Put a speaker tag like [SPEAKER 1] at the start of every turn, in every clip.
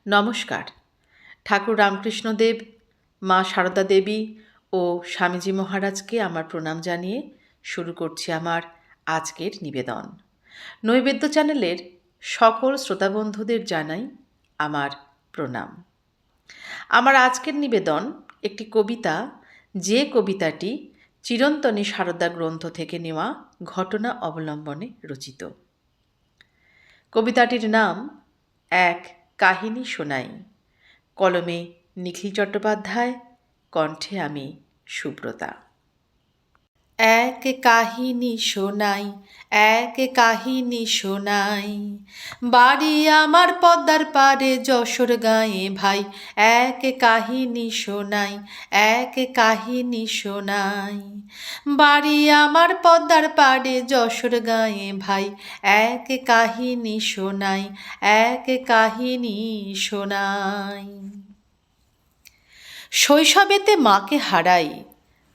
[SPEAKER 1] নমস্কার। ঠাকুর রামকৃষ্ণদেব, মা সারদা দেবী ও স্বামীজি মহারাজকে আমার প্রণাম জানিয়ে শুরু করছি আমার আজকের নিবেদন। নৈবেদ্য চ্যানেলের সকল শ্রোতাবন্ধুদের জানাই আমার প্রণাম। আমার আজকের নিবেদন একটি কবিতা, যে কবিতাটি চিরন্তনী সারদা গ্রন্থ থেকে নেওয়া ঘটনা অবলম্বনে রচিত। কবিতাটির নাম এক কাহিনী শোনাই। কলমে নিখিল চট্টোপাধ্যায়, কণ্ঠে আমি সুব্রতা। এক কাহিনী শোনাই, এক কাহিনী শোনাই, বাড়ি আমার পদ্মার পাড়ে যশোর গাঁয়ে ভাই। এক কাহিনী শোনাই, এক কাহিনী শোনাই, বাড়ি আমার পদ্মার পাড়ে যশোর গাঁয়ে ভাই। এক কাহিনী শোনাই, এক কাহিনী শোনাই। শৈশবেতে মাকে হারাই,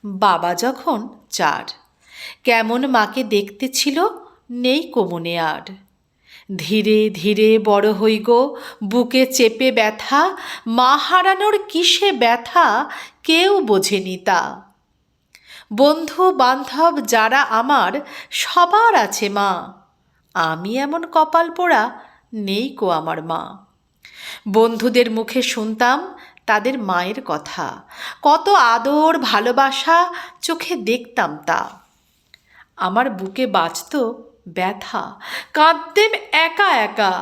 [SPEAKER 1] বাবা যখন 4। কেমন মাকে দেখতে ছিল নেই কমনে আর। ধীরে ধীরে বড় হই গো, বুকে চেপে ব্যথা, মা হারানোর কিসে ব্যথা কেউ বোঝেনি তা। বন্ধু বান্ধব যারা আমার সবার আছে মা, আমি এমন কপাল পোড়া নেই কো আমার মা। বন্ধুদের মুখে শুনতাম তাদের মায়ের কথা, কত আদর ভালোবাসা চোখে দেখতাম তা। আমার বুকে বাজত ব্যথা, কাঁদতেম একা একা,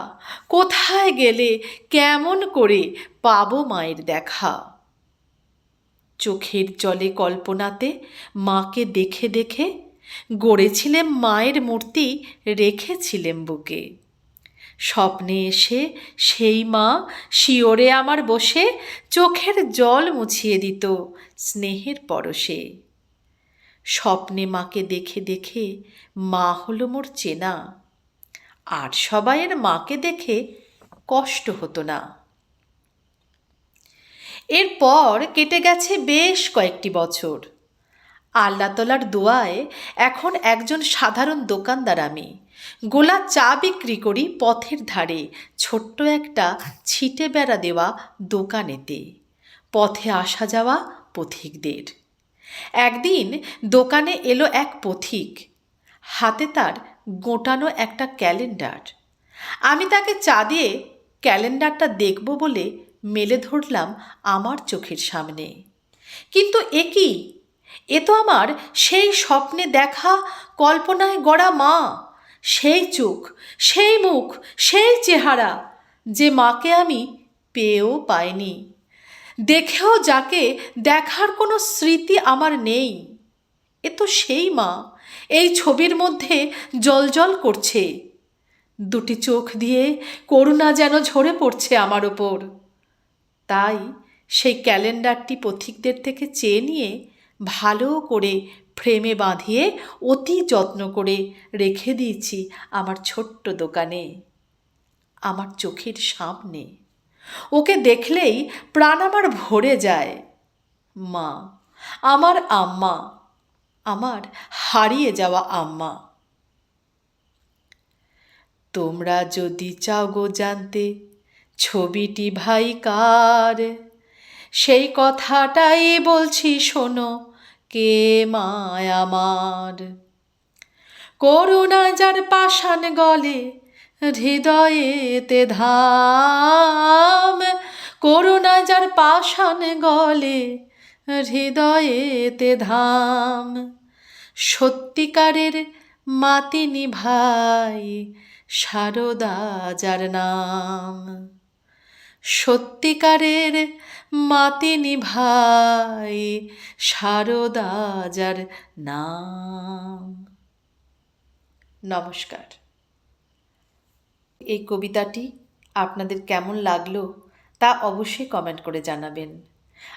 [SPEAKER 1] কোথায় গেলে কেমন করে পাবো মায়ের দেখা। চোখের জলে কল্পনাতে মাকে দেখে দেখে গড়েছিলেম মায়ের মূর্তি, রেখেছিলেম বুকে। স্বপ্নে এসে সেই মা শিওরে আমার বসে চোখের জল মুছিয়ে দিত স্নেহের পরশে। স্বপ্নে মাকে দেখে দেখে মা হলো মোর চেনা, আর সবাইয়ের মাকে দেখে কষ্ট হতো না। এরপর কেটে গেছে বেশ কয়েকটি বছর। আল্লাহ তাআলার দোয়ায় এখন একজন সাধারণ দোকানদার আমি। গোলা চা বিক্রি করি পথের ধারে, ছোট্ট একটা ছিটে বেড়া দেওয়া দোকানেতে। পথে আসা যাওয়া পথিকদের। একদিন দোকানে এলো এক পথিক, হাতে তার গোটানো একটা ক্যালেন্ডার। আমি তাকে চা দিয়ে ক্যালেন্ডারটা দেখব বলে মেলে ধরলাম আমার চোখের সামনে। কিন্তু এ কি, এ তো আমার সেই স্বপ্নে দেখা কল্পনায় গড়া মা। সেই চোখ, সেই মুখ, সেই চেহারা, যে মাকে আমি পেয়েও পাইনি, দেখেও যাকে দেখার কোনো স্মৃতি আমার নেই। এ তো সেই মা, এই ছবির মধ্যে জ্বলজ্বল করছে। দুটি চোখ দিয়ে করুণা যেন ঝরে পড়ছে আমার ওপর। তাই সেই ক্যালেন্ডারটি পথিকদের থেকে চেয়ে নিয়ে ভালো করে ফ্রেমে বাঁধিয়ে অতি যত্ন করে রেখে দিয়েছি আমার ছোট্ট দোকানে, আমার চোখের সামনে। ওকে দেখলেই প্রাণ আমার ভরে যায়। মা, আমার আম্মা, আমার হারিয়ে যাওয়া আম্মা। তোমরা যদি চাও গো জানতে ছবিটি ভাই কার, সেই কথাটাই বলছি শোনো, কে মায় আমার। করুণা যার পাষাণ গলে হৃদয়েতে ধাম, করুণা যার পাষাণ গলে হৃদয়েতে ধাম। সত্যিকারের মাতিনি ভাই সারদা যার নাম। সত্যিকারের মাতিনি ভাই সারদা যার নাম। নমস্কার। এই কবিতাটি আপনাদের কেমন লাগলো তা অবশ্যই কমেন্ট করে জানাবেন।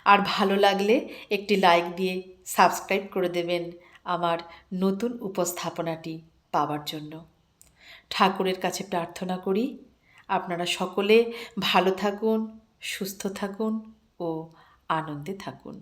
[SPEAKER 1] আর ভালো লাগলে একটি লাইক দিয়ে সাবস্ক্রাইব করে দেবেন আমার নতুন উপস্থাপনাটি পাওয়ার জন্য। ঠাকুরের কাছে প্রার্থনা করি আপনারা সকলে ভালো থাকুন, সুস্থ থাকুন ও আনন্দে থাকুন।